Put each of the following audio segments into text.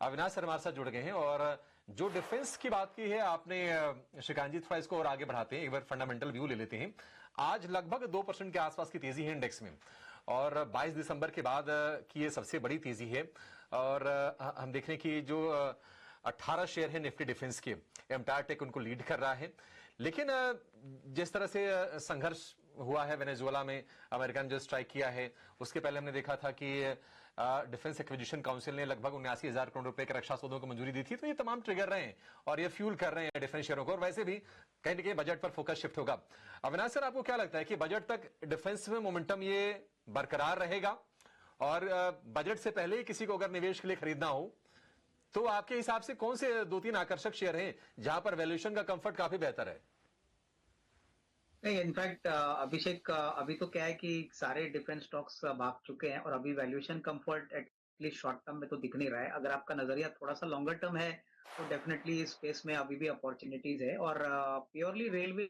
Avinash sir हमारे साथ जुड़ गए हैं और जो डिफेंस की बात की है आपने श्रीकांत जी, थोड़ा इसको और आगे बढ़ाते हैं, एक बार फंडामेंटल व्यू ले लेते हैं। आज लगभग 2% के आसपास की तेजी है इंडेक्स में और 22 दिसंबर के बाद की ये सबसे बड़ी तेजी है। और हम देख रहे हैं कि जो 18 शेयर है निफ्टी डिफेंस के, एम्टायर टेक उनको लीड कर रहा है। लेकिन जिस तरह से संघर्ष हुआ है वेनेजुएला में, अमेरिका ने जो स्ट्राइक किया है, उसके पहले हमने देखा था कि डिफेंस एक्विजिशन काउंसिल ने लगभग 79,000 करोड़ रुपए के रक्षा सौदों को मंजूरी दी थी। तो ये तमाम ट्रिगर रहे हैं और ये फ्यूल कर रहे हैं डिफेंस शेयरों को, और वैसे भी कहीं ना कहीं बजट पर फोकस शिफ्ट होगा। अविनाश सर, आपको क्या लगता है कि बजट तक डिफेंस में मोमेंटम ये बरकरार रहेगा? और बजट से पहले ही किसी को अगर निवेश के लिए खरीदना हो तो आपके हिसाब से कौन से 2-3 आकर्षक शेयर हैं जहां पर वैल्यूएशन का कंफर्ट काफी बेहतर है? नहीं, इनफैक्ट अभिषेक, अभी तो क्या है कि सारे डिफेंस स्टॉक्स भाग चुके हैं और अभी valuation comfort at least short term में तो दिख नहीं रहा है। अगर आपका नजरिया थोड़ा सा लॉन्गर टर्म है तो डेफिनेटली इस स्पेस में अभी भी अपॉर्चुनिटीज है। और purely railway,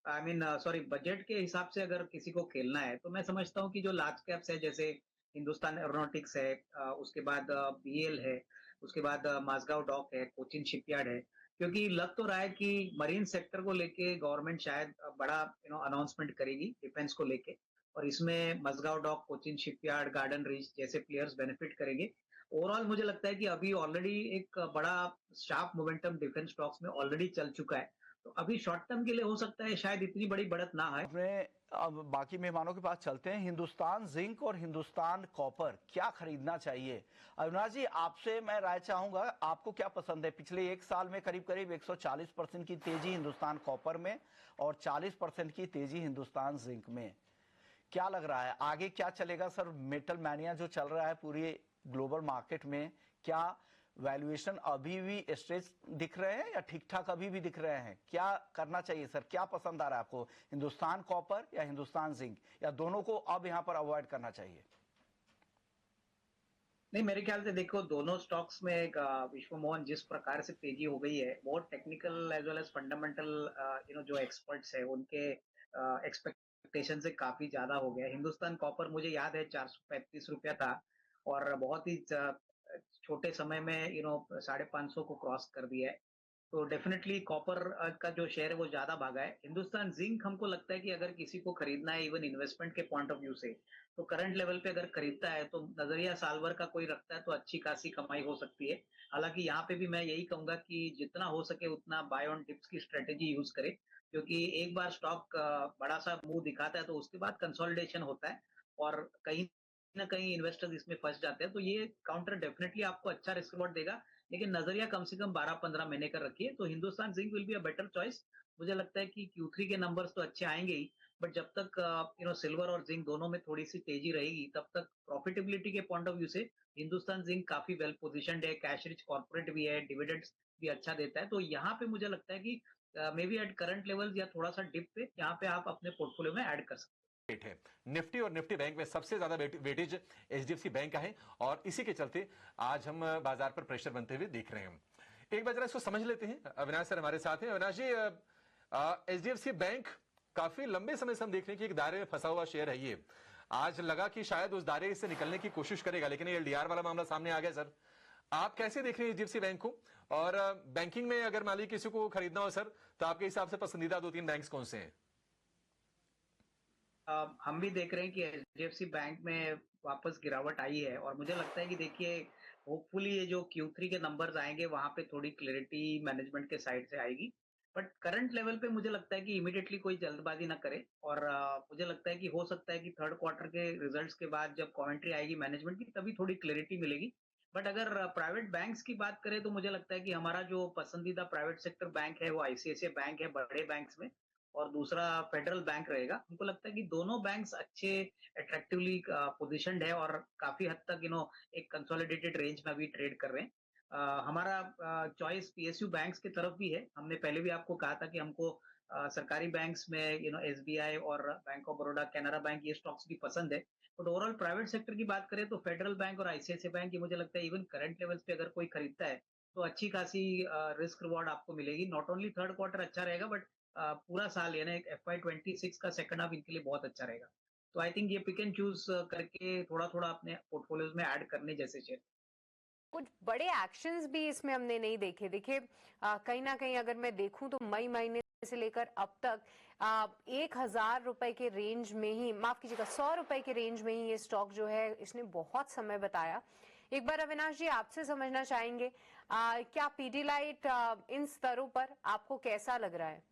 I mean sorry, budget के हिसाब से अगर किसी को खेलना है तो मैं समझता हूँ कि जो लार्ज कैप्स है जैसे हिंदुस्तान एरोनॉटिक्स है, उसके बाद बीएल है, उसके बाद माझगांव डॉक है, कोचिन शिपयार्ड है। क्योंकि लग तो रहा है कि मरीन सेक्टर को लेके गवर्नमेंट शायद बड़ा अनाउंसमेंट करेगी डिफेंस को लेके, और इसमें Mazagaon Dock, Cochin Shipyard, Garden Reach जैसे प्लेयर्स बेनिफिट करेंगे। ओवरऑल मुझे लगता है कि अभी ऑलरेडी एक बड़ा शार्प मोमेंटम डिफेंस स्टॉक्स में ऑलरेडी चल चुका है। तो अभी शॉर्ट टर्म के लिए हो सकता है शायद इतनी बड़ी बढ़त ना आए। अपने अब बाकी मेहमानों के पास चलते हैं। हिंदुस्तान जिंक और हिंदुस्तान कॉपर क्या खरीदना चाहिए? अविनाश जी, आपसे मैं राय चाहूंगा, आपको क्या पसंद है? पिछले एक साल में करीब करीब 140% की तेजी हिंदुस्तान कॉपर में और 40% की तेजी हिंदुस्तान जिंक में। क्या लग रहा है आगे क्या चलेगा सर? मेटल मैनिया जो चल रहा है पूरी ग्लोबल मार्केट में, क्या वैल्यूएशन अभी भी स्ट्रेच दिख रहे हैं या ठीक ठाक अभी भी दिख रहे हैं? क्या करना चाहिए सर? क्या पसंद आ रहा है आपको, हिंदुस्तान कॉपर या हिंदुस्तान जिंक, या दोनों को अब यहां पर अवॉइड करना चाहिए? नहीं, मेरे ख्याल से देखो, दोनों स्टॉक्स में एक विश्व मोहन जिस प्रकार से तेजी हो गई है, बहुत technical as well as fundamental जो एक्सपर्ट्स है उनके एक्सपेक्टेशन से काफी ज्यादा हो गया। हिंदुस्तान कॉपर मुझे याद है 435 रुपया था और बहुत ही छोटे समय में 550 को क्रॉस कर दिया है। तो डेफिनेटली कॉपर का जो शेयर है वो ज्यादा भागा है। हिंदुस्तान जिंक हमको लगता है कि अगर किसी को खरीदना है इवन इन्वेस्टमेंट के पॉइंट ऑफ व्यू से, तो करंट लेवल पे अगर खरीदता है तो नजरिया साल भर का कोई रखता है तो अच्छी खासी कमाई हो सकती है। हालांकि यहाँ पे भी मैं यही कहूंगा कि जितना हो सके उतना बाय ऑन डिप्स की स्ट्रेटेजी यूज करे, क्योंकि एक बार स्टॉक बड़ा सा मुंह दिखाता है तो उसके बाद कंसोलिडेशन होता है और कहीं ना कहीं इन्वेस्टर्स इसमें फंस जाते हैं। तो ये काउंटर डेफिनेटली आपको अच्छा रिस्क रिवॉर्ड देगा, लेकिन नजरिया कम से कम 12-15 महीने का रखिए। तो Hindustan zinc will be a better choice. मुझे लगता है कि Q3 के नंबर्स तो अच्छे आएंगे ही, बट जब तक सिल्वर और जिंक दोनों में थोड़ी सी तेजी रहेगी तब तक प्रॉफिटेबिलिटी के पॉइंट ऑफ व्यू से हिंदुस्तान जिंक काफी वेल पोजिशंड है। कैश रिच कॉर्पोरेट भी है, डिविडेंड्स भी अच्छा देता है। तो यहाँ पे मुझे लगता है कि may be at current level या थोड़ा सा डिप पे यहाँ पे आप अपने पोर्टफोलियो में ऐड कर सकते हैं। रेट है निफ्टी और निफ्टी बैंक में सबसे ज्यादा वेटेज एचडीएफसी बैंक का है और इसी के चलते आज हम बाजार पर प्रेशर बनते हुए देख रहे हैं। एक बार जरा इसको समझ लेते हैं। अविनाश सर हमारे साथ हैं। अविनाश जी, एचडीएफसी बैंक काफी लंबे समय से हम देख रहे हैं कि एक दायरे में फंसा हुआ शेयर है ये। आज लगा कि शायद उस दायरे से निकलने की कोशिश करेगा, लेकिन एलडीआर वाला मामला सामने आ गया। सर, आप कैसे देख रहे हैं एचडीएफसी बैंक को? और बैंकिंग में अगर मान लीजिए किसी को खरीदना हो सर, तो आपके हिसाब से पसंदीदा 2-3 बैंक्स कौन से हैं? हम भी देख रहे हैं कि एचडीएफसी बैंक में वापस गिरावट आई है और मुझे लगता है कि देखिए, होपफुली ये जो Q3 के नंबर्स आएंगे वहां पे थोड़ी क्लैरिटी मैनेजमेंट के साइड से आएगी। बट करंट लेवल पे मुझे लगता है कि इमीडिएटली कोई जल्दबाजी ना करे, और मुझे लगता है कि हो सकता है कि थर्ड क्वार्टर के रिजल्ट्स के बाद जब कमेंट्री आएगी मैनेजमेंट की तभी थोड़ी क्लैरिटी मिलेगी। बट अगर प्राइवेट बैंक्स की बात करें तो मुझे लगता है कि हमारा जो पसंदीदा प्राइवेट सेक्टर बैंक है वो आईसीआईसीआई बैंक है बड़े बैंक्स में, और दूसरा फेडरल बैंक रहेगा। हमको लगता है कि दोनों बैंक्स अच्छे अट्रैक्टिवली पोजीशनड है और काफी हद तक एक कंसोलिडेटेड रेंज में अभी ट्रेड कर रहे हैं। हमारा चॉइस पीएसयू बैंक्स की तरफ भी है। हमने पहले भी आपको कहा था कि हमको सरकारी बैंक्स में एसबीआई और bank of Baroda, Canara bank, ये स्टॉक्स भी पसंद है। बट ओवरऑल प्राइवेट सेक्टर की बात करें तो फेडरल बैंक और आईसीआईसीआई बैंक की मुझे लगता है इवन करंट लेवल्स पे अगर कोई खरीदता है तो अच्छी खासी रिस्क रिवॉर्ड आपको मिलेगी। नॉट ओनली थर्ड क्वार्टर अच्छा रहेगा बट पूरा साल यानी FY26 का सेकंड हाफ इनके लिए बहुत अच्छा रहेगा। तो आई थिंक ये पिक एंड चूज करके थोड़ा थोड़ा अपने पोर्टफोलियोज में ऐड करने जैसे शेयर। कुछ बड़े एक्शंस भी इसमें हमने नहीं देखे। देखिए कहीं ना कहीं अगर मैं देखूं तो मई महीने से लेकर अब तक 1,000 रुपए के रेंज में ही, माफ कीजिएगा 100 रुपए के रेंज में ही ये स्टॉक जो है इसने बहुत समय बताया। एक बार अविनाश जी आपसे समझना चाहेंगे क्या पीडीलाइट इन स्तरों पर आपको कैसा लग रहा है?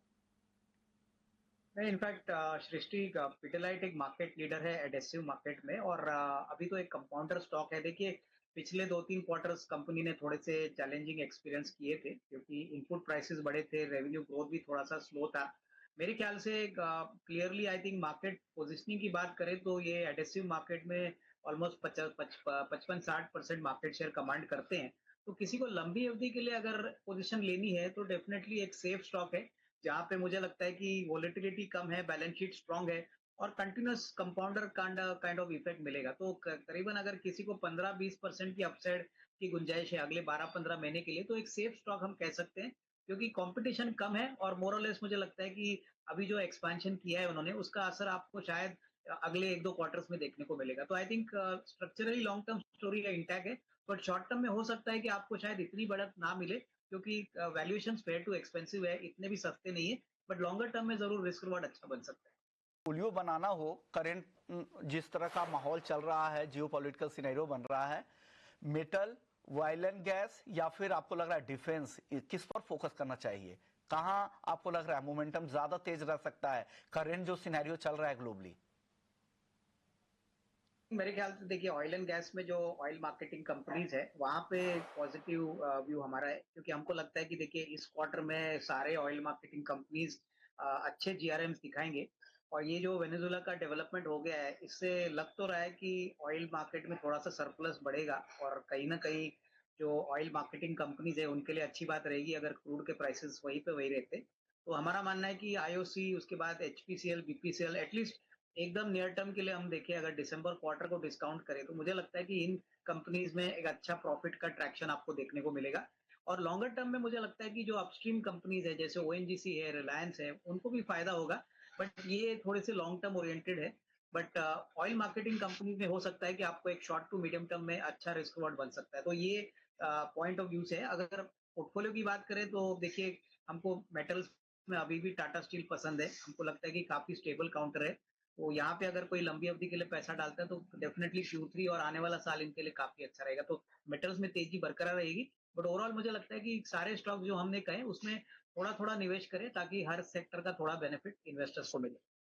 नहीं, इनफैक्ट सृष्टि पिडिलाइट एक मार्केट लीडर है एडेसिव मार्केट में, और अभी तो एक कंपाउंडर स्टॉक है। देखिए पिछले 2-3 क्वार्टर्स कंपनी ने थोड़े से चैलेंजिंग एक्सपीरियंस किए थे, क्योंकि इनपुट प्राइसेस बड़े थे, रेवेन्यू ग्रोथ भी थोड़ा सा स्लो था। मेरे ख्याल से clearly I think market positioning की बात करें तो ये एडेसिव मार्केट में ऑलमोस्ट 55-60% मार्केट शेयर कमांड करते हैं। तो किसी को लंबी अवधि के लिए अगर पोजीशन लेनी है तो डेफिनेटली एक सेफ स्टॉक है, जहां पे मुझे लगता है कि वोलेटिलिटी कम है, बैलेंस शीट स्ट्रांग है, और continuous compounder kind of effect मिलेगा। तो करीबन अगर किसी को 15-20% की अपसाइड की गुंजाइश है अगले 12-15 महीने के लिए, तो एक सेफ स्टॉक हम कह सकते हैं, क्योंकि कंपटीशन कम है, और मोरलेस मुझे लगता है कि अभी जो एक्सपेंशन किया है उन्होंने, उसका असर आपको शायद अगले 1-2 क्वार्टर्स में देखने को मिलेगा। तो I think structurally long term story intact है, बट शॉर्ट टर्म में हो सकता है कि आपको शायद इतनी बढ़त ना मिले, क्योंकि वैल्यूएशन फेयर टू एक्सपेंसिव है, इतने भी सस्ते नहीं है, बट लॉन्गर टर्म में जरूर रिस्क रिवॉर्ड अच्छा बन सकता है। पोलियो बनाना हो, करंट जिस तरह का माहौल चल रहा है, जियोपॉलिटिकल सिनेरियो बन रहा है, मेटल, ऑयल एंड गैस, या फिर आपको लग रहा है डिफेंस, किस पर फोकस करना चाहिए? कहां आपको लग रहा है मोमेंटम ज्यादा तेज रह सकता है करंट जो सिनेरियो चल रहा है ग्लोबली? मेरे ख्याल से देखिए ऑयल एंड गैस में जो ऑयल मार्केटिंग कंपनीज है वहां पे पॉजिटिव व्यू हमारा है, क्योंकि हमको लगता है कि देखिए इस क्वार्टर में सारे ऑयल मार्केटिंग कंपनीज अच्छे जीआरएम्स दिखाएंगे। और ये जो वेनेजुएला का डेवलपमेंट हो गया है, इससे लग तो रहा है कि ऑयल मार्केट में थोड़ा सा सरप्लस बढ़ेगा, और कहीं ना कहीं जो ऑयल मार्केटिंग कंपनीज है उनके लिए अच्छी बात रहेगी अगर क्रूड के प्राइसेस वहीं पे वही रहते। तो हमारा मानना है कि आईओसी, उसके बाद एचपीसीएल, बीपीसीएल, एटलीस्ट एकदम नियर टर्म के लिए हम देखें, अगर दिसंबर क्वार्टर को डिस्काउंट करें, तो मुझे लगता है कि इन कंपनीज में एक अच्छा प्रॉफिट का ट्रैक्शन आपको देखने को मिलेगा। और लॉन्गर टर्म में मुझे लगता है कि जो अपस्ट्रीम कंपनीज है जैसे ओएनजीसी है, रिलायंस है, उनको भी फायदा होगा, बट ये थोड़े से लॉन्ग टर्म ओरिएंटेड है। बट ऑयल मार्केटिंग कंपनीज में हो सकता है कि आपको एक शॉर्ट टू मीडियम टर्म में अच्छा रिस्क रिवॉर्ड बन सकता है। तो ये पॉइंट ऑफ व्यू से है। अगर पोर्टफोलियो की बात करें तो देखिए हमको मेटल्स में अभी भी टाटा स्टील पसंद है, हमको लगता है कि काफी स्टेबल काउंटर है। तो यहाँ पे अगर कोई लंबी अवधि के लिए पैसा डालता है तो डेफिनेटली Q3 और आने वाला साल इनके लिए काफी अच्छा रहेगा। तो मेटल्स में तेजी बरकरार रहेगी, बट ओवरऑल मुझे लगता है कि सारे स्टॉक जो हमने कहे उसमें थोड़ा थोड़ा निवेश करें, ताकि हर सेक्टर का थोड़ा बेनिफिट इन्वेस्टर्स को मिले।